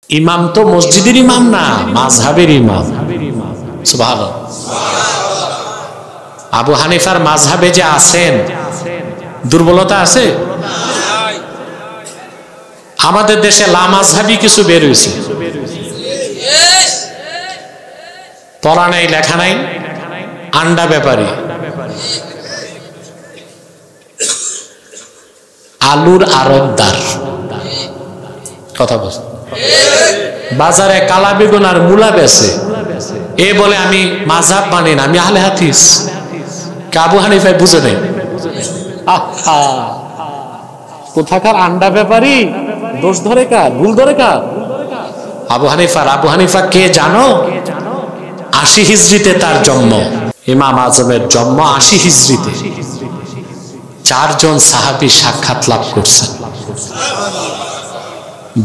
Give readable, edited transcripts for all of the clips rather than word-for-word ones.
ইমাম তো মসজিদের ইমাম না, মাযহাবের ইমাম। সুবহানাল্লাহ। আবু হানিফার মাযহাবে যে আছেন, দুর্বলতা আছে। আমাদের দেশে লামাযহাবি কিছু বের হয়েছে, পড়া নাই লেখা নাই, আন্ডা ব্যাপারী, আলুর আড়তদার, কথা বল, বাজারে কালা বেগুন আর মূলা বেচে, এ বলে আমি মাযহাব মানি না, আমি আহলে হাদিস। আবু হানিফা বুঝে নেই, কোথাকার আন্ডা ব্যাপারী, দোষ ধরে কার, ভুল ধরে কার? আবু হানিফা কে জানো? 80 হিজরিতে তার জন্ম। ইমাম আজমের জন্ম 80 হিজরিতে। 4 জন সাহাবী সাক্ষাৎ লাভ করছেন।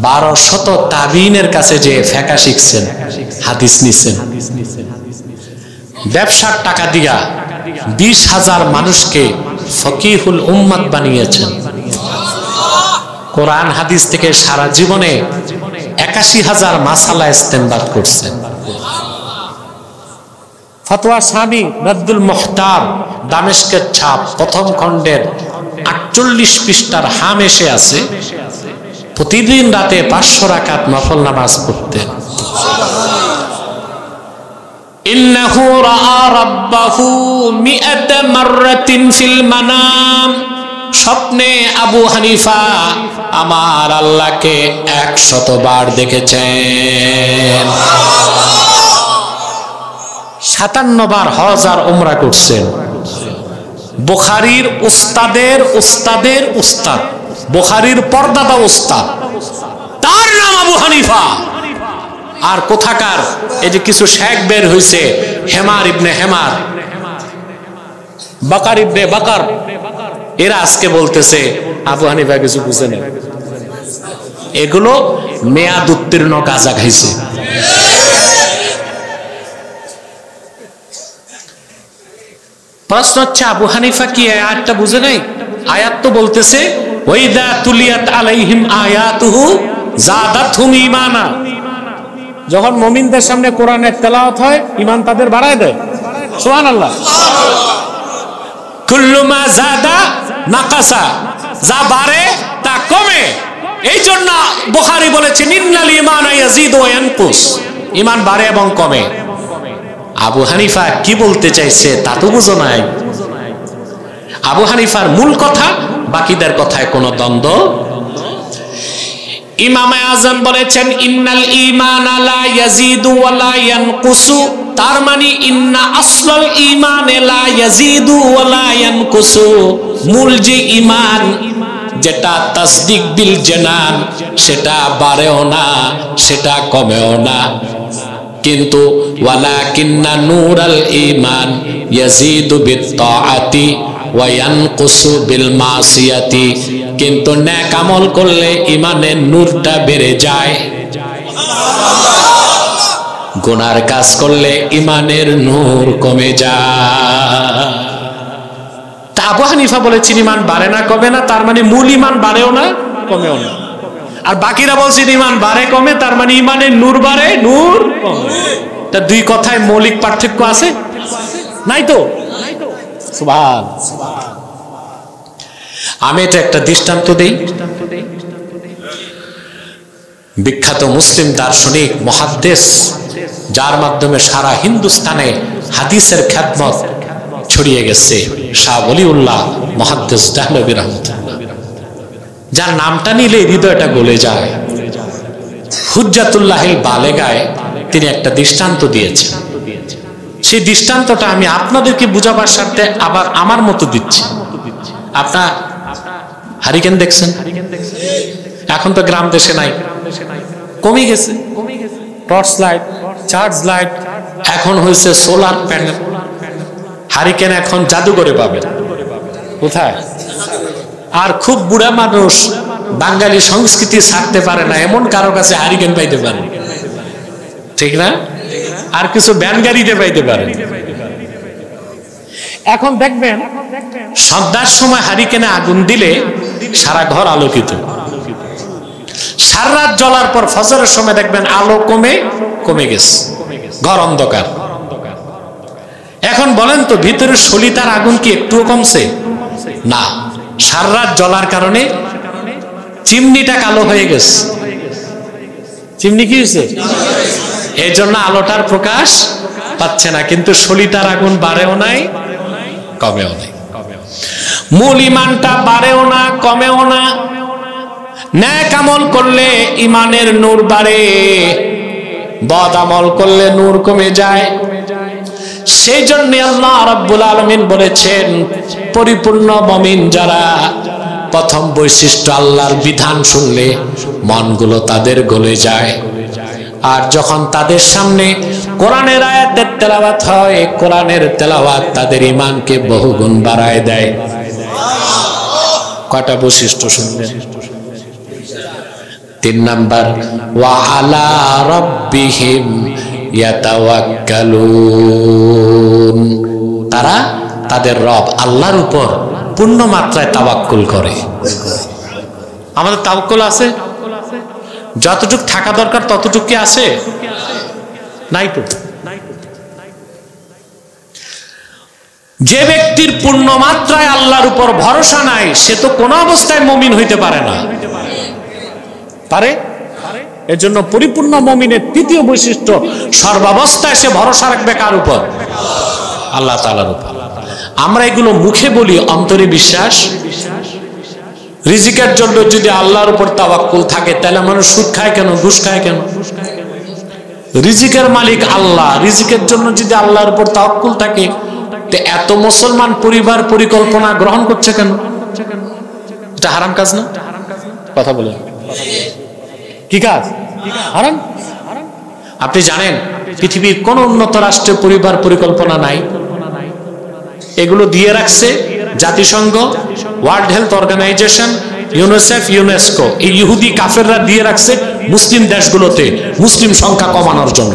1200 তাবিঈনের কাছে যে ফিকহ শিখছেন, হাদিস নিছেন। ব্যবসার টাকা দিয়া 20,000 মানুষকে ফকিহুল উম্মাত বানিয়েছেন। কোরআন হাদিস থেকে সারা জীবনে 81,000 মাসালা ইস্তেমবাদ করছেন। ফতোয়া সামি রাদ্দুল মুহতার, দামেস্কের ছাপ, প্রথম খণ্ডের 48 পৃষ্ঠার হামেশে আছে। প্রতিদিন রাতে 500 রাকাত নফল নামাজ পড়তেন। ইন্নাহু রাআ রাব্বাহু মিআতা মাররাতিন ফিল মানাম। স্বপ্নে আবু হানিফা আমার আল্লাহকে 100 বার দেখেছেন। 57 বার হজ আর উমরা করছেন। বুখারীর উস্তাদের উস্তাদের উস্তাদ, বুখারীর পর্দাদা উস্তাদ, তার নাম আবু হানিফা। আর কোথাকার এই যে কিছু শেখ বের হইছে, হেমার ইবনে হেমার, বাকার ইবনে বাকার, এরা আজকে বলতেছে আবু হানিফা কিছু বুঝে না। এগুলো মেয়াদ উত্তীর্ণ গাঁজা খাইছে। প্রশ্ন হচ্ছে আবু হানিফা কি আয়াতটা বুঝে নাই? আয়াত তো বলতেছে ওয়াইদা তুলিয়াত আলাইহিম আয়াতুহু যাদাতহুম ঈমানা। যখন মুমিনদের সামনে কোরআনের তেলাওয়াত হয়, ঈমান তাদের বাড়ায় দেয়। সুবহানাল্লাহ। কুল্লু মা যাদা নাকাসা, যা বাড়ে তা কমে। এই জন্য বুখারী বলেছেন ইন্নাল ঈমানা ইয়াজিদু ওয়া ইয়ানকুস, ঈমান বাড়ে এবং কমে। আবু হানিফা কি বলতে চাইছে তা তো বুঝো নাই। আবু হানিফার মূল কথা, বাকিদের কথায় কোনো দ্বন্দ্ব। ইমাম আযম বলেছেন ইন্নাল ঈমানা লা ইয়াজিদু ওয়া লা ইয়ানকুসু, তার মানে ইন্না আসলাল ঈমান লা ইয়াজিদু ওয়া লা ইয়ানকুসু। মূল যে ঈমান, যেটা তাসদিক বিল জানান, সেটা বাড়েও না, সেটা কমেও না। কিন্তু ওয়ালাকিন্না নূরাল ঈমান ইয়াজিদু বিত্তাআতি ওয়া ইয়ানকুসু বিল মাসিয়াতি, কিন্তু নেক আমল করলে ঈমানের নূরটা বেড়ে যায়, গুনার কাজ করলে ঈমানের নূর কমে যায়। তা আবু হানিফা বলেছেন ঈমান বাড়ে না কমে না, তার মানে মূল ঈমান বাড়েও না কমেও না। আর বাকিরা বলছেন ঈমান বাড়ে কমে, তার মানে ঈমানের নূর বাড়ে নূর কমে। তা দুই কথায় মৌলিক পার্থক্য আছে? নাই তো। সুবহান। আমি এটা একটা দৃষ্টান্ত দেই। বিখ্যাত মুসলিম দার্শনিক মুহাদ্দিস, যার মাধ্যমে সারা হিন্দুস্তানে হাদিসের খ্যাতমত ছড়িয়ে গেছে, শাহ ওলিউল্লাহ মুহাদ্দিস দেহলভী রাহমাতুল্লাহ, যার নামটা নিলে হৃদয়টা গলে যায়। হুজ্জাতুল্লাহিল বালেগায় তিনি একটা দৃষ্টান্ত দিয়েছেন। সেই দৃষ্টান্তটা আমি আপনাদেরকে বুঝাবার স্বার্থে আবার আমার মতো দিচ্ছি। আপনার হারিকেন দেখছেন? এখন তো গ্রাম দেশে নাই, কমে গেছে। টর্চ লাইট, চার্জ লাইট, এখন হয়েছে সোলার প্যানেল। হারিকেন এখন জাদুঘরে পাবেন। কোথায়? আর খুব বুড়া মানুষ বাঙালি সংস্কৃতি ছাড়তে পারে না, এমন কারো কাছে হারিকেন পাইতে পারে, ঠিক না? আর কিছু ব্যান গাড়িতে পাইতে পারে। এখন দেখবেন সন্ধ্যার সময় হারিকেনে আগুন দিলে সারা ঘর আলোকিত, সারা রাত জ্বলার পর ফজরের সময় দেখবেন আলো কমে গেছে, ঘর অন্ধকার। এখন বলেন তো ভিতরে সলিতার আগুন কি একটুও কমছে? না, সারা রাত জ্বলার কারণে চিমনিটা কালো হয়ে গেছে। চিমনি কি হয়েছে? এই জন্য আলোটার প্রকাশ পাচ্ছে না, কিন্তু সলিতার আগুন বাড়েও নাই কমেও নাই। মূল ইমানটা বাড়েও না কমেও না। নেক আমল করলে ইমানের নূর বাড়ে, বদ আমল করলে নূর কমে যায়। সেই জন্য আল্লাহ রাব্বুল আলামিন বলেছেন, পরিপূর্ণ মুমিন যারা, প্রথম বৈশিষ্ট্য আল্লাহর বিধান শুনলে মনগুলো তাদের গলে যায়। আর যখন তাদের সামনে কোরআনের আয়াতের তেলাওয়াত হয়, কোরআনের তেলাওয়াত তাদের ঈমানকে বহুগুণ বাড়ায় দেয়। কয়টা বৈশিষ্ট্য শুনলেন? 3 নাম্বার, ওয়া আলা রাব্বিহিম ইয়াতাওয়াক্কালুন, তারা তাদের রব আল্লাহর উপর পূর্ণ মাত্রায় তাওয়াক্কুল করে। আমাদের তাওয়াক্কুল আছে? যতটুকু থাকা দরকার ততটুকু কি আছে? নাই তো। যে ব্যক্তির পূর্ণ মাত্রায় আল্লাহর উপর ভরসা নাই, সে তো কোনো অবস্থায় মুমিন হইতে পারে না। পারে? এজন্য পরিপূর্ণ মুমিনের তৃতীয় বৈশিষ্ট্য, সর্বাবস্থায় সে ভরসা রাখবে কার উপর? আল্লাহ তাআলার উপর। আমরা এগুলো মুখে বলি, অন্তরে বিশ্বাস। রিজিকের জন্য যদি আল্লাহর উপর তাওয়াক্কুল থাকে, তাহলে মানুষ সুদ খায় কেন, ঘুষ খায় কেন? রিজিকের মালিক আল্লাহ, রিজিকের জন্য যদি আল্লাহর উপর তাওয়াক্কুল থাকে, তো এত মুসলমান পরিবার পরিকল্পনা গ্রহণ করছে কেন? এটা হারাম কাজ না? কথা বলেন, কি কাজ? হারাম। আপনি জানেন পৃথিবীর কোন উন্নত রাষ্ট্রে পরিবার পরিকল্পনা নাই? এগুলো দিয়ে রাখছে জাতিসংঘ, World Health Organization, UNICEF, UNESCO. এই ইহুদি কাফেররা দিয়ে রাখছে মুসলিম দেশগুলোতে মুসলিম সংখ্যা কমানোর জন্য।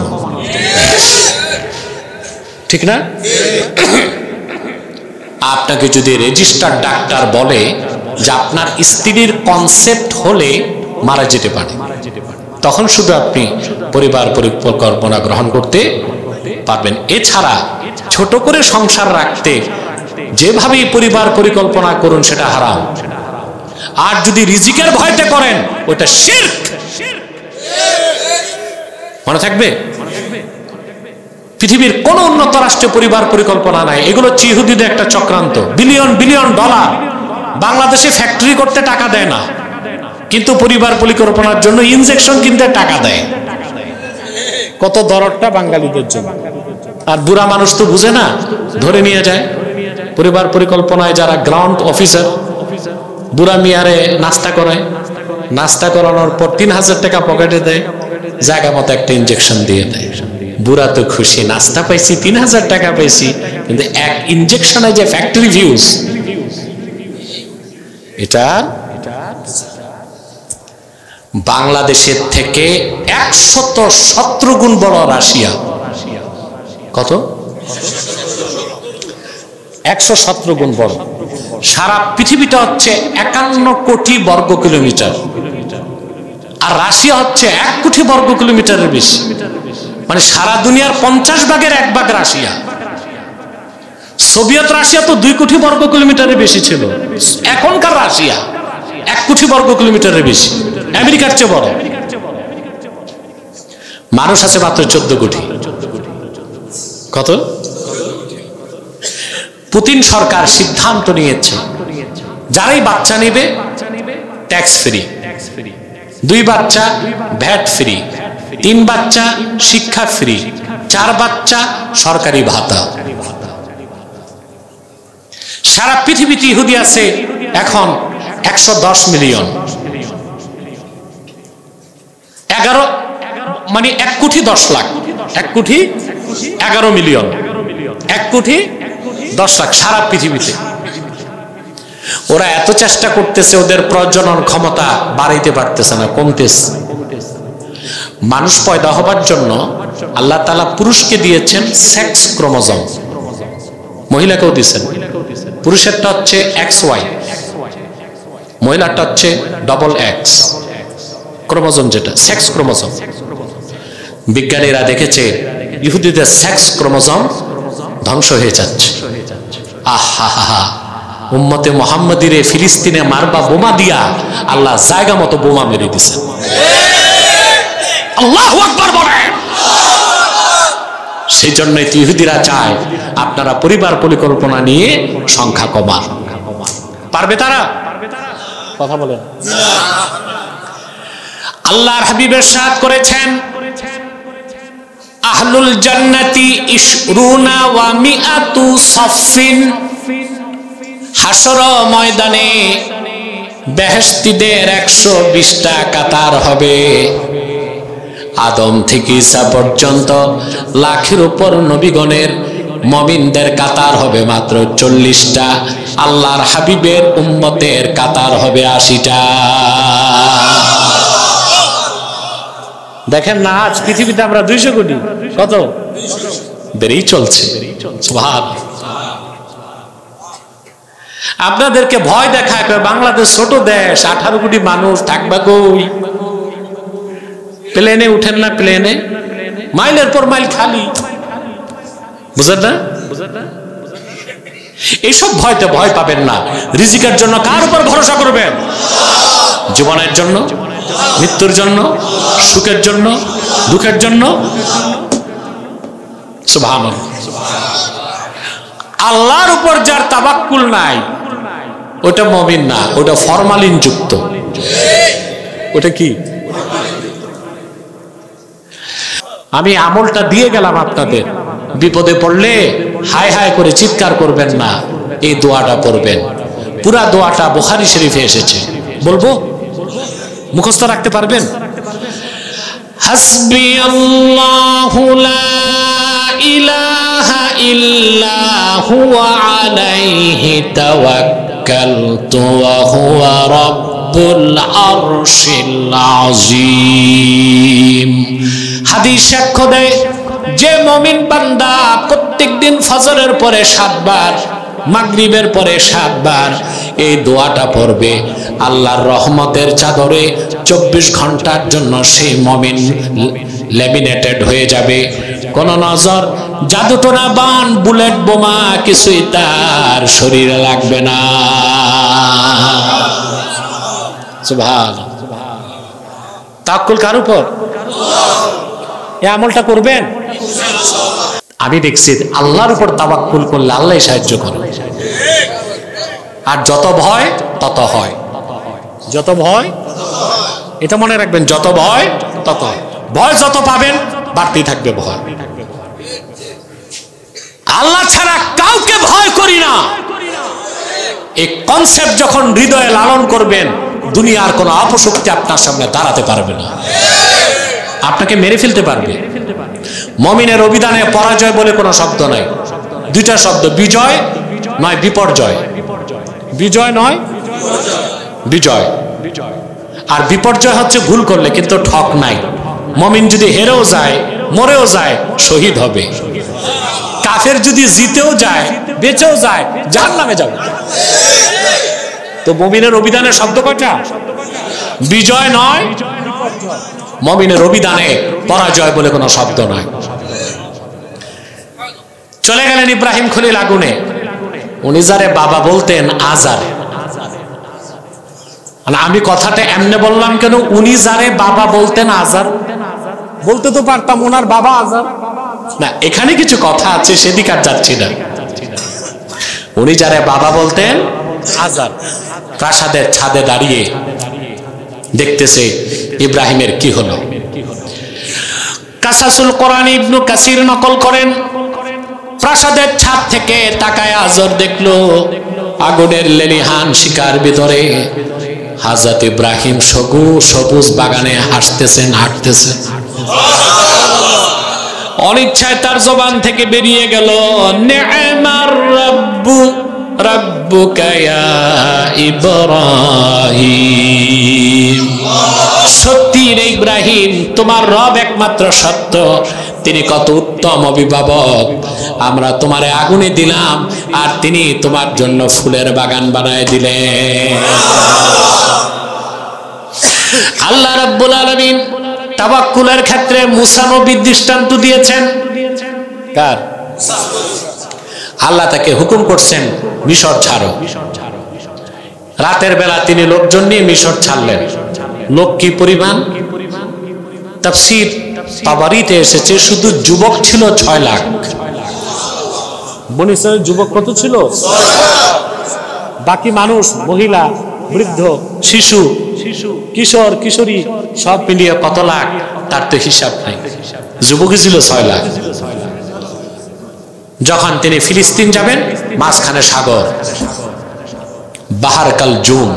ঠিক না? আপনাকে যদি রেজিস্টার ডাক্তার বলে যে আপনার স্ত্রীর কনসেপ্ট হলে মারা যেতে পারে, তখন শুধু আপনি পরিবার পরিকল্পনা গ্রহণ করতে পারবেন। এছাড়া ছোট করে সংসার রাখতে যেভাবেই পরিবার পরিকল্পনা করুন সেটা হারাম। আর যদি রিজিকের ভয়তে করেন, ওটা শিরক। মনে থাকবে? পৃথিবীর কোন উন্নত রাষ্ট্রে পরিবার পরিকল্পনা নাই। এগুলো ইহুদিদের একটা চক্রান্ত। বিলিয়ন বিলিয়ন ডলার বাংলাদেশে ফ্যাক্টরি করতে টাকা দেয় না, কিন্তু পরিবার পরিকল্পনার জন্য ইনজেকশন কিনতে টাকা দেয়। কত দরদটা বাঙালিদের জন্য। আর বুড়া মানুষ তো বুঝে না, ধরে নিয়ে যায়। পরিবার পরিকল্পনায় যারা গ্রাউন্ড অফিসার, বুড়া মিয়ারে নাস্তা করায়, নাস্তা করানোর পর 3000 টাকা পকেটে দেয়, জায়গা মতো একটা ইনজেকশন দিয়ে দেয়। বুড়া তো খুশি, নাস্তা পাইছি, 3000 টাকা পাইছি, কিন্তু এক ইনজেকশনে যে ফ্যাক্টরি ভিউজ, এটা বাংলাদেশের থেকে 117 গুণ বড় রাশিয়া। কত? 117 গুণ বড়। সারা পৃথিবীটা হচ্ছে 51 কোটি বর্গ কিলোমিটার, আর রাশিয়া হচ্ছে 1 কোটি বর্গ কিলোমিটারের বেশি। মানে সারা দুনিয়ার 50 ভাগের 1 ভাগ রাশিয়া। সোভিয়েত রাশিয়া তো 2 কোটি বর্গ কিলোমিটারের বেশি ছিল। এখনকার রাশিয়া 1 কোটি বর্গ কিলোমিটারের বেশি, আমেরিকার চেয়ে বড়। মানুষ আছে মাত্র 14 কোটি। কত? পুতিন সরকার সিদ্ধান্ত নিয়েছে যারাই বাচ্চা নেবে ট্যাক্স ফ্রি, 2 বাচ্চা ভ্যাট ফ্রি, 3 বাচ্চা শিক্ষা ফ্রি, 4 বাচ্চা সরকারি ভাতা। সারা পৃথিবীতে ইহুদি আছে এখন 110 মিলিয়ন। 11 মানে 1 কোটি 10 লাখ, 1 কোটি 11 মিলিয়ন, 1 কোটি 10 লাখ সারা পৃথিবীতে। ওরা এত চেষ্টা করতেছে, ওদের প্রজনন ক্ষমতা বাড়াইতে পারতেছে না, কমতেছে। মানুষ পয়দা হবার জন্য আল্লাহ তাআলা পুরুষকে দিয়েছেন সেক্স ক্রোমোজোম, মহিলাকেও দিয়েছেন। পুরুষেরটা হচ্ছে XY, মহিলাটা হচ্ছে XX। ক্রোমোজোম, যেটা সেক্স ক্রোমোজোম। বিজ্ঞানীরা দেখেছে ইহুদিদের সেক্স ক্রোমোজোম ধ্বংস হয়ে যাচ্ছে। আহা, উম্মতে মুহাম্মাদিরে ফিলিস্তিনে মারবা বোমা দিয়া আল্লাহ জায়গা মতো বোমা মেরে দিছেন। আল্লাহু আকবার বলেন। সেই জন্যই ইহুদিরা চায় আপনারা পরিবার পরিকল্পনা নিয়ে সংখ্যা কমান। পারবে তারা? কথা বলেন। আল্লাহর হাবিব ইরশাদ করেছেন, আহলুল জান্নাতি ইশরুনা ওয়া মিআতু সাফিন। হাশর ময়দানে বেহেশতীদের 120টা কাতার হবে। আদম থেকে ঈসা পর্যন্ত লাখের উপর নবীগণের মুমিনদের কাতার হবে মাত্র 40টা। আল্লাহর হাবিবের উম্মতের কাতার হবে 80টা। দেখেন না, আজ পৃথিবীতে আমরা 200 কোটি, কত বেড়েই চলছে। সুবহানাল্লাহ। আপনাদেরকে ভয় দেখায় বাংলাদেশ ছোট দেশ, 18 কোটি মানুষ, থাকবা কই? প্লেনে উঠেন না, প্লেনে মাইলের পর মাইল খালি, বুঝেন না? এইসব ভয়তে ভয় পাবেন না। রিজিকের জন্য কার উপর ভরসা করবেন? জীবনের জন্য, মৃত্যুর জন্য, সুখের জন্য, দুঃখের জন্য। সুবহানাল্লাহ। আল্লাহর উপর যার তাওয়াক্কুল নাই ওটা মুমিন না, ওটা ফরমালিন যুক্ত। ওটা কি? আমি আমলটা দিয়ে গেলাম আপনাদের। বিপদে পড়লে হায় হায় করে চিৎকার করবেন না, এই দোয়াটা পড়বেন। পুরা দোয়াটা বুখারী শরীফে এসেছে, বলবো? মুখস্থ রাখতে পারবেন? হাসবি আল্লাহু লা ইলাহা ইল্লা হুয়া আলাইহি তাওয়াক্কালতু ওয়া হুয়া রাব্বুল আরশিল আযীম। হাদিস সাক্ষ্য দেয়, যে মুমিন বান্দা প্রত্যেকদিন ফজরের পরে 7 বার, মাগরিবের পরে 7 বার এই দোয়াটা পড়বে, আল্লাহর রহমতের চাদরে 24 ঘন্টার জন্য সেই মুমিন ল্যামিনেটেড হয়ে যাবে। কোন নজর, জাদুটোনা, বান, বুলেট, বোমা কিছুই তার শরীরে লাগবে না। সুবহানাল্লাহ। তাওয়াক্কুল কার উপর? এই আমলটা করবেন। আমি দেখছি আল্লাহর উপর তাওয়াক্কুল করলে আল্লাহ সাহায্য করে। আর যত ভয় তত হয়, যত ভয়, এটা মনে রাখবেন, যত ভয় তত ভয়, যত পাবেন বাড়তেই থাকবে ভয়। আল্লাহ ছাড়া কাউকে ভয় করি না, এই কনসেপ্ট যখন হৃদয়ে লালন করবেন, দুনিয়ার কোন অপশক্তি আপনার সামনে দাঁড়াতে পারবে না, আপনাকে মেরে ফেলতে পারবে। মুমিনের অভিধানে পরাজয় বলে কোনো শব্দ নাই, 2টা শব্দ, বিজয় নয় বিপর্যয়। বিজয় নয় বিজয়, আর বিপর্যয় হচ্ছে ভুল করলে, কিন্তু ঠক নাই। মুমিন যদি হেরেও যায়, মরেও যায়, শহীদ হবে। কাফের যদি জিতেও যায়, বেঁচেও যায়, জাহান্নামে যাবে। তো মুমিনের অভিধানের শব্দ কয়টা? বিজয় নয়, মুমিনের অভিধানে পরাজয় বলে কোনো শব্দ নাই। চলে গেলেন ইব্রাহিম খলিল আগুনে। উনি যারে বাবা বলতেন আজার। আমি কথাটা এমনি বললাম কেন? উনি যারে বাবা বলতেন আজার, বলতে তো পারতাম ওনার বাবা আজার না, এখানে কিছু কথা আছে, সেদিকে আর যাচ্ছি না। উনি যারে বাবা বলতেন আজার, প্রাসাদের ছাদে দাঁড়িয়ে দেখতেছে ইব্রাহিমের কি হলো। কাসাসুল কোরআন ইবনু কাসির নকল করেন, প্রাসাদের ছাদ থেকে তাকায় আজর দেখলো আগুনের লেলিহান শিকার ভিতরে হযরত ইব্রাহিম সবুজ বাগানে হাঁটতেছেন, অনিচ্ছায় তার জবান থেকে বেরিয়ে গেল, নি'মার রাব্বু রাব্বুকা ইয়া ইব্রাহিম। সত্যি রে ইব্রাহিম, তোমার রব একমাত্র সত্য, তিনি কত উত্তম অভিভাবক। আমরা তোমারে আগুনে দিলাম আর তিনি তোমার জন্য ফুলের বাগান বানায় দিলেন। আল্লাহ রাব্বুল আলামিন তাওয়াক্কুলের ক্ষেত্রে মুসা নবীর দৃষ্টান্ত দিয়েছেন। কার? আল্লাহ তাকে হুকুম করছেন মিশর ছাড়ো। রাতের বেলা তিনি লোকজন নিয়ে মিশর ছাড়লেন। লোক কি পরিমাণ? তাফসীর তাবারিতে এসেছে শুধু যুবক ছিল 6 লাখ। বনী ইসরাইলের যুবক কত ছিল? বাকি মানুষ, মহিলা, বৃদ্ধ, শিশু, কিশোর, কিশোরী সব মিলিয়ে কত লাখ তার তো হিসাব নাই। যুবকই ছিল 6 লাখ। যখন তিনি ফিলিস্তিন যাবেন, মাঝখানে সাগর, বাহার কাল জুম।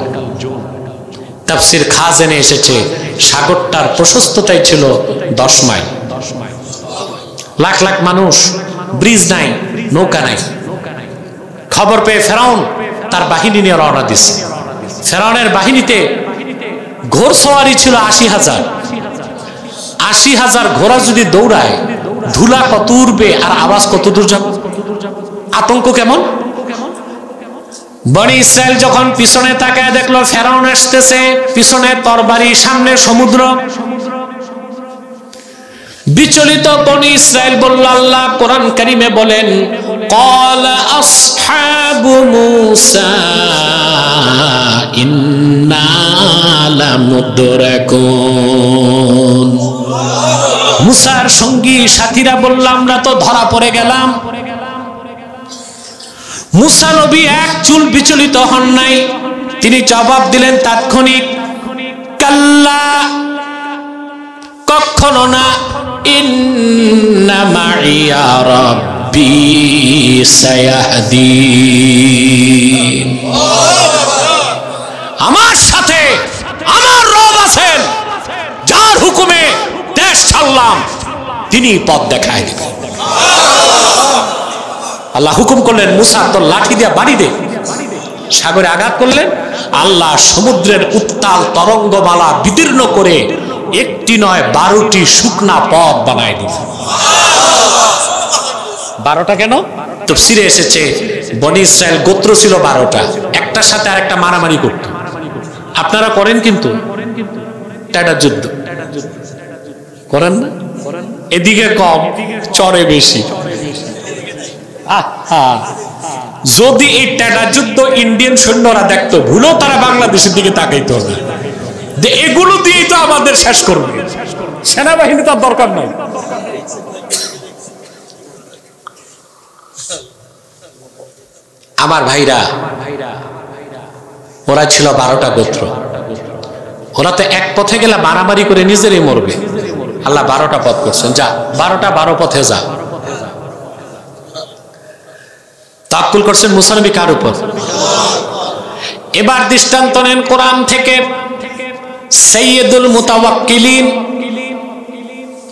তাফসীর খাজেনে এসেছে সাগরটার প্রশস্ততাই ছিল 10 মাইল। লাখ লাখ মানুষ, ব্রিজ নাই, নৌকা নাই। খবর পেয়ে ফেরাউন তার বাহিনী নিয়ে রওনা দিচ্ছে। ফেরাউনের বাহিনীতে ঘোড়সওয়ারি ছিল 80,000। 80,000 ঘোড়া যদি দৌড়ায়, ধুলা কত উড়বে আর আওয়াজ কত দূর যাবে, আতঙ্ক কেমন। বনী ইসরাইল যখন পিছনে তাকায় দেখলো ফেরাউন আসতেছে, পিছনে তরবারি, সামনে সমুদ্র। বিচলিত বনী ইসরাইল বলল, আল্লাহ কোরআন কারীমে বলেন, ক্বালা আসহাবু মূসা ইন্না লামুদরাকুন। মুসার সঙ্গী সাথীরা বলল, আমরা তো ধরা পড়ে গেলাম। মুসা নবী এক চুল বিচলিত হন নাই, তিনি জবাব দিলেন তাৎক্ষণিক, কাল্লা, কখনো না, ইন্না মাইয়া রাব্বি সায়াহদিন। আমার সাথে আমার রব আছেন, যার হুকুমে দেশ ছাড়লাম তিনি পথ দেখায় দিবেন। আল্লাহ হুকুম করলেন, মুসা তোর লাঠি দিয়ে বাড়ি দে। সাগরে আঘাত করলেন, আল্লাহ সমুদ্রের উত্তাল তরঙ্গমালা বিদীর্ণ করে একটি নয় 12টি শুকনা পথ বানায় দিল। 12টা কেন? তাফসীরে এসেছে বনী ইসরাইল গোত্র ছিল 12টা, একটার সাথে আরেকটা মারামারি করত। আপনারা করেন কিন্তু টাটা যুদ্ধ করেন না? এদিকে কম, চরে বেশি। যদি এই টাটা যুদ্ধ ইন্ডিয়ান সৈন্যরা দেখতো, ভুলেও তারা বাংলাদেশের দিকে তাকাইতে হবে। এগুলো দিয়েই তো আমাদের শেষ করবে, সেনাবাহিনী তার দরকার নাই। আমার ভাইরা, ওরা ছিল 12টা গোত্র। ওরা তো এক পথে গেলে মারামারি করে নিজেরই মরবে। আল্লাহ 12টা পথ করছেন, যা 12টা 12 পথে যা। তাওয়াক্কুল করছেন মুসা নবী কার উপর? এবার দৃষ্টান্ত নেন কোরআন থেকে। সাইয়্যিদুল মুতাওয়াক্কিলিন,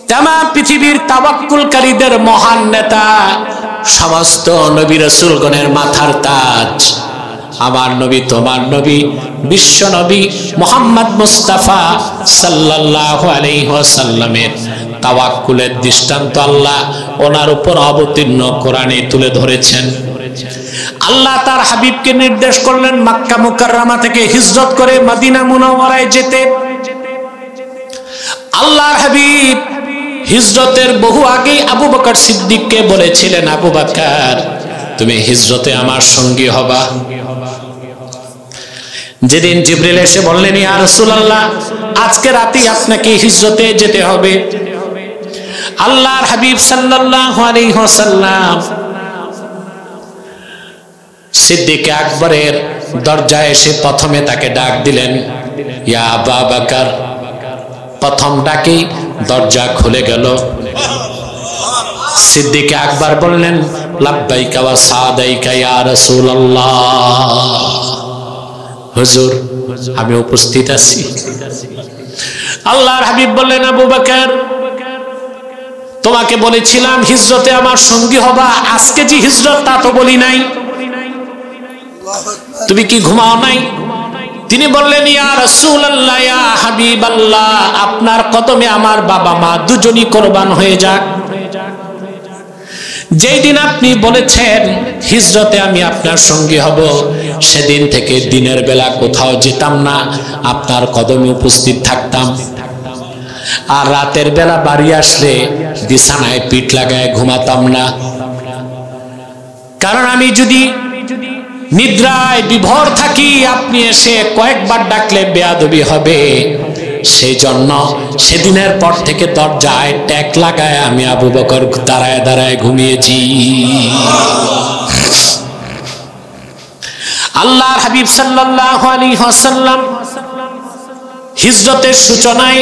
তামাম পৃথিবীর তাওয়াক্কুলকারীদের মহান নেতা, সমস্ত নবী রাসূলগণের মাথার তাজ, আমার নবী, তোমার নবী, বিশ্ব নবী মুহাম্মদ মুস্তাফা সাল্লাল্লাহু আলাইহি ওয়াসাল্লামের তাওয়াক্কুলের দৃষ্টান্ত আল্লাহ ওনার উপর অবতীর্ণ কোরআনে তুলে ধরেছেন। আল্লাহ তার হাবিবকে নির্দেশ করলেন মক্কা মুকাররমা থেকে হিজরত করে মদিনা মুনাওয়ারায় যেতে। আল্লাহর হাবিব হিজরতের বহু আগে আবু বকর সিদ্দিককে বলেছিলেন, আবু বকর তুমি হিজরতে আমার সঙ্গী হবা। যেদিন জিবরিল এসে বললেন, ইয়া রাসূলুল্লাহ আজকে রাতেই আপনাকে হিজরতে যেতে হবে, আল্লাহর হাবিব সাল্লাল্লাহু আলাইহি ওয়াসাল্লাম সিদ্দিক আকবরের দরজায় এসে প্রথমে তাকে ডাক দিলেন, ইয়া আবু বকর। প্রথম ডাকেই দরজা খুলে গেল। সিদ্দিক আকবর বললেন, লাব্বাইকা ওয়া সাদাইকা ইয়া রাসূলুল্লাহ। হুজুর আমি উপস্থিত আছি। আল্লাহর হাবিব বললেন, আবু বকর তোমাকে বলেছিলাম হিজরতে আমার সঙ্গী হবা, আজকে যে হিজরত তা তো বলি নাই, তুমি কি ঘুমাও নাই? তিনি বললেন, ইয়া রাসূলুল্লাহ, ইয়া হাবিবাল্লাহ, আপনার কদমে আমার বাবা মা দুজনই কুরবান হয়ে যাক। যেই দিন আপনি বলেছেন হিজরতে আমি আপনার সঙ্গী হব, সেদিন থেকে দিনের বেলা কোথাও যেতাম না, আপনার কদমে উপস্থিত থাকতাম। আর রাতের বেলা বাড়ি আসলে বিছানায় পিঠ লাগায় ঘুমাতাম না, কারণ আমি যদি নিদ্রায় বিভোর থাকি আপনি এসে কয়েকবার ডাকলে বেয়াদবি হবে। সেই জন্য সেদিনের পর থেকে দরজায় ট্যাক লাগায় আমি আবু বকর দাঁড়ায় দাঁড়ায় ঘুমিয়েছি। আল্লাহর হাবিব সাল্লাল্লাহু আলাইহি ওয়াসাল্লাম হিজরতের সূচনায়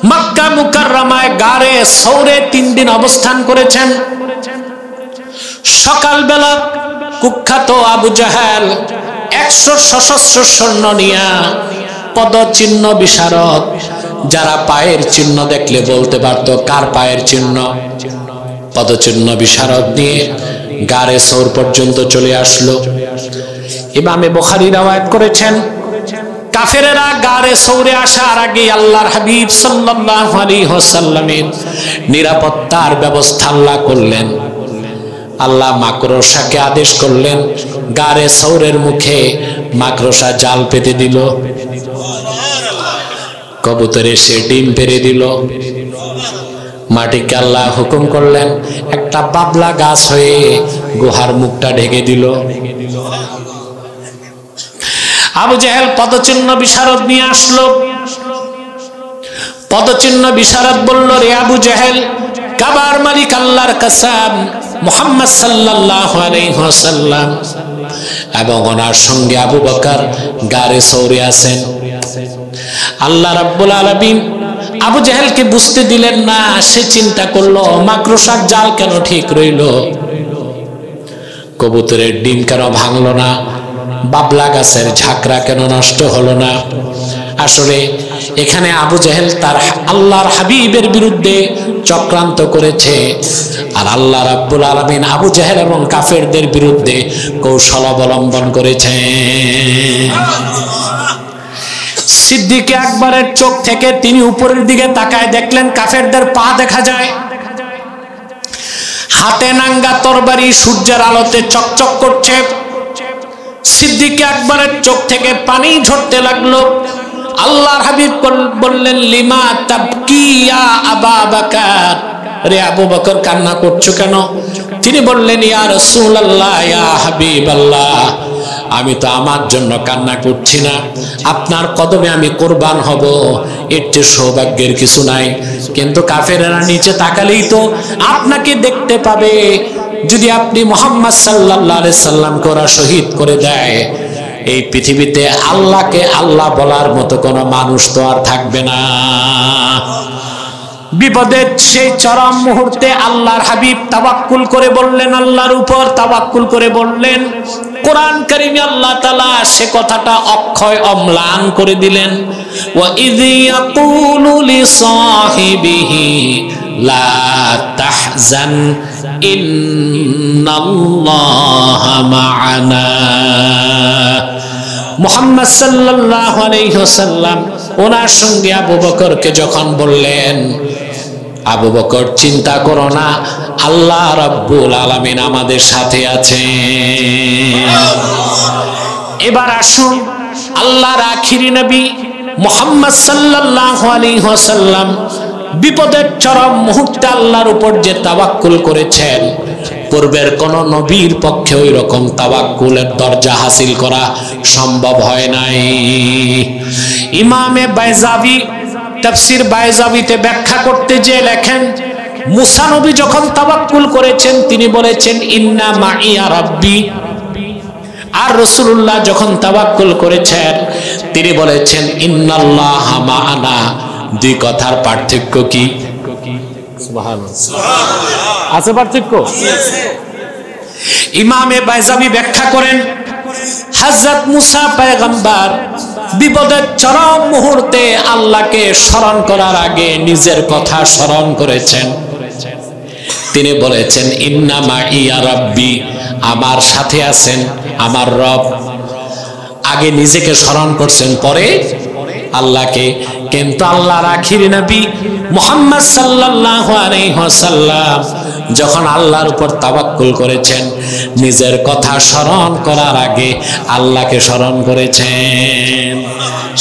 মক্কা মুকাররমায় গারে সৌরে 3 দিন অবস্থান করেছেন। সকালবেলা কুখ্যাত আবু জাহেল 100 সশস্ত্র সৈন্য নিয়া পদচিহ্ন বিশারদ, যারা পায়ের চিহ্ন দেখলে বলতে পারতো কার পায়ের চিহ্ন, পদচিহ্ন বিশারদ নিয়ে গারে সৌর পর্যন্ত চলে আসলো। ইমামে বুখারী রওয়ায়াত করেছেন, কাফেরেরা গারে সৌরে আসার আগে আল্লাহর হাবিব সাল্লাল্লাহু আলাইহি ওয়াসাল্লামের নিরাপত্তার ব্যবস্থা আল্লাহ করলেন। আল্লাহ মাকড়সাকে আদেশ করলেন, গারে সৌরের মুখে মাকড়সা জাল পেতে দিল, কবুতরে সে ডিম পেরে দিল। মাটিকে আল্লাহ হুকুম করলেন একটা বাবলা গাছ হয়ে গুহার মুখটা ঢেকে দিল। আবু জেহেল পদচিহ্ন বিশারদ নিয়ে আসলো। পদচিহ্ন বিশারদ বলল, রে আবু জেহেল, কাবার মালিক আল্লাহর কসম, মুহাম্মদ সাল্লাল্লাহু আলাইহি ওয়াসাল্লাম এবং ওনার সঙ্গে আবু বকর গারে সৌরে আছেন। আল্লাহ রাব্বুল আলামিন আবু জেহেলকে বুঝতে দিলেন না। সে চিন্তা করলো মাকড়সার জাল কেন ঠিক রইল, কবুতরের ডিম কেন ভাঙলো না, বাবলা গাছের ঝাঁকড়া কেন নষ্ট হলো না। আসলে এখানে আবু জেহেল তার আল্লাহর হাবিবের বিরুদ্ধে চক্রান্ত করেছে, আর আল্লাহ রাব্বুল আলামিন আবু জেহেল এবং কাফেরদের বিরুদ্ধে কৌশল অবলম্বন করেছে। সিদ্দিক আকবরের চোখ থেকে তিনি উপরের দিকে তাকায় দেখলেন কাফেরদের পা দেখা যায়, হাতে নাঙ্গা তরবারি সূর্যের আলোতে চকচক করছে। সিদ্দিক আকবরের চোখ থেকে পানি ঝরতে লাগলো। আল্লাহর হাবিব বললেন, লিমা তাবকি ইয়া আবা বকর, রে আবু বকর কান্না করছো কেন? তিনি বললেন, ইয়া রাসূলুল্লাহ, ইয়া হাবিবাল্লাহ, আমি তো আমার জন্য কান্না করছি না, আপনার কদমে আমি কুরবান হব, এর চেয়ে সৌভাগ্যের কিছু নাই। কিন্তু কাফেরেরা নিচে তাকালেই তো আপনাকে দেখতে পাবে। যদি আপনি মুহাম্মদ সাল্লাল্লাহু আলাইহি সাল্লামকে ওরা শহীদ করে দেয়, এই পৃথিবীতে আল্লাহকে আল্লাহ বলার মতো কোনো মানুষ তো আর থাকবে না। বিপদের সেই চরম মুহূর্তে আল্লাহর হাবিব তাওয়াক্কুল করে বললেন, আল্লাহর উপর তাওয়াক্কুল করে বললেন। কোরআন কারীমে আল্লাহ তাআলা সে কথাটা অক্ষয় অম্লান করে দিলেন, ওয়া ইয ইয়াকুলু লিসাহিবিহি লা তাহজান ইন্নাল্লাহা মা'ানা। মুহাম্মদ সাল্লাল্লাহু আলাইহি ওয়াসাল্লাম ওনার সঙ্গে আবু বকরকে যখন বললেন, আবু বকর চিন্তা করো না, আল্লাহ রাব্বুল আলামিন আমাদের সাথে আছেন। এবার আসুন আল্লাহর আখিরি নবী মুহাম্মদ সাল্লাল্লাহু আলাইহি ওয়াসাল্লাম বিপদের চরম মুহূর্তে আল্লাহর উপর যে তাওয়াক্কুল করেছেন, পূর্বের কোন নবীর পক্ষে ওই রকম তাওয়াক্কুলের দরজা হাসিল করা সম্ভব হয় নাই। ইমামে বাইজাবি তাফসীর বাইজাবিতে ব্যাখ্যা করতে যে লেখেন, মুসা নবী যখন তাওয়াক্কুল করেছেন তিনি বলেছেন ইন্না মাইয়া রাব্বি, আর রাসূলুল্লাহ যখন তাওয়াক্কুল করেছেন তিনি বলেছেন ইন্নাল্লাহা মা'ানা। দুই কথার পার্থক্য কি? সুবহানাল্লাহ, আছে পার্থক্য? ইমামে বাইজাবি ব্যাখ্যা করেন, হযরত মুসা পয়গম্বর বিপদের চরম মুহূর্তে আল্লাহকে স্মরণ করার আগে নিজের কথা স্মরণ করেছেন। তিনি বলেছেন ইন্না মাইয়া রাব্বি, আমার সাথে আছেন আমার রব। আগে নিজেকে স্মরণ করছেন, পরে আল্লাহকে। কিন্তু আল্লাহর আখির নবী মুহাম্মদ সাল্লাল্লাহু আলাইহি ওয়াসাল্লাম যখন আল্লাহর উপর তাওয়াক্কুল করেছেন, নিজের কথা স্মরণ করার আগে আল্লাহকে স্মরণ করেছেন।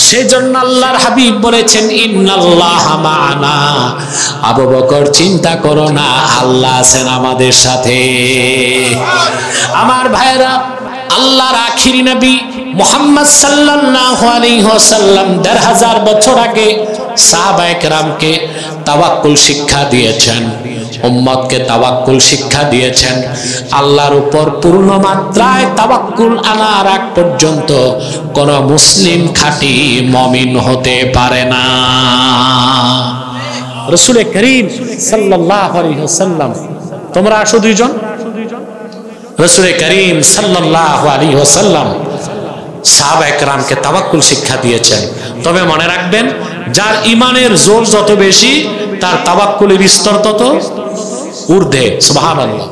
সেজন্য আল্লাহর হাবিব বলেছেন, ইন্নাল্লাহা মা'ানা, আবু বকর চিন্তা করো না, আল্লাহ আছেন আমাদের সাথে। আমার ভাইরা, আল্লাহর আখির নবী মুহাম্মদ সাল্লাল্লাহু আলাইহি ওয়াসাল্লাম ১৫০০ বছর আগে সাহাবায়ে কেরামকে তাওয়াক্কুল শিক্ষা দিয়েছেন, উম্মতকে তাওয়াক্কুল শিক্ষা দিয়েছেন। আল্লাহর উপর পূর্ণ মাত্রায় তাওয়াক্কুল আনার আগ পর্যন্ত কোন মুসলিম খাঁটি মুমিন হতে পারে না। রাসূল করিম সাল্লাল্লাহু আলাইহি ওয়াসাল্লাম, তোমরা আসো দুইজন। রাসূল করিম সাল্লাল্লাহু আলাইহি ওয়াসাল্লাম সাহাবায়ে কেরামকে তাওয়াক্কুল শিক্ষা দিয়েছেন। তবে মনে রাখবেন, যার ঈমানের জোর যত বেশি, তার তাওয়াক্কুলের স্তর তত ঊর্ধ্বে। সুবহানাল্লাহ।